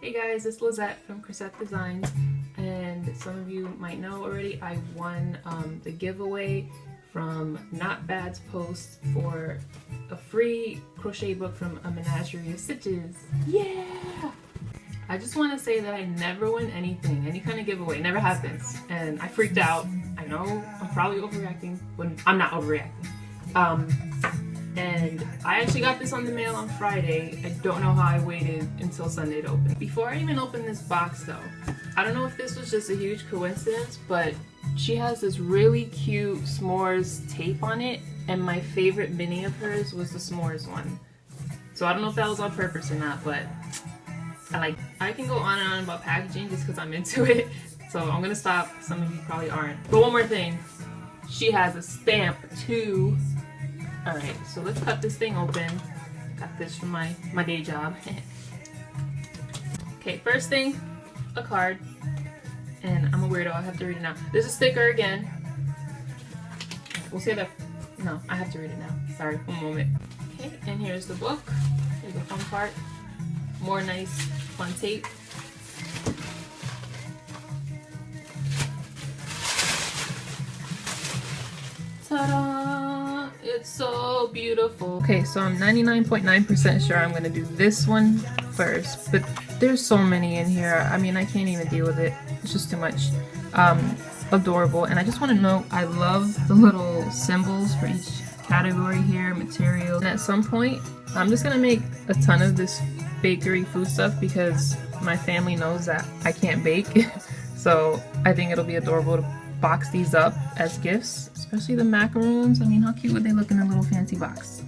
Hey guys, it's Lizette from Chrisette Designs, and some of you might know already I won the giveaway from Not Bad's post for a free crochet book from A Menagerie of Stitches. Yeah! I just want to say that I never win anything, any kind of giveaway, it never happens, and I freaked out. I know I'm probably overreacting, but I'm not overreacting. And I actually got this on the mail on Friday. I don't know how I waited until Sunday to open. Before I even opened this box though, I don't know if this was just a huge coincidence, but she has this really cute s'mores tape on it, and my favorite mini of hers was the s'mores one. So I don't know if that was on purpose or not, but I can go on and on about packaging just because I'm into it. So I'm gonna stop. Some of you probably aren't. But one more thing, she has a stamp too. Alright, so let's cut this thing open. Got this from my day job. Okay, first thing, a card. And I'm a weirdo, I have to read it now. There's a sticker again. We'll say that. No, I have to read it now. Sorry, one moment. Okay, and here's the book. Here's the fun part. More nice, fun tape. Ta-da! It's so beautiful. Okay, so I'm 99.9% sure I'm gonna do this one first, but there's so many in here. I mean, I can't even deal with it. It's just too much. Adorable. And I just want to note, I love the little symbols for each category here, materials. And at some point, I'm just gonna make a ton of this bakery food stuff because my family knows that I can't bake. So I think it'll be adorable to box these up as gifts, especially the macaroons. I mean, how cute would they look in a little fancy box?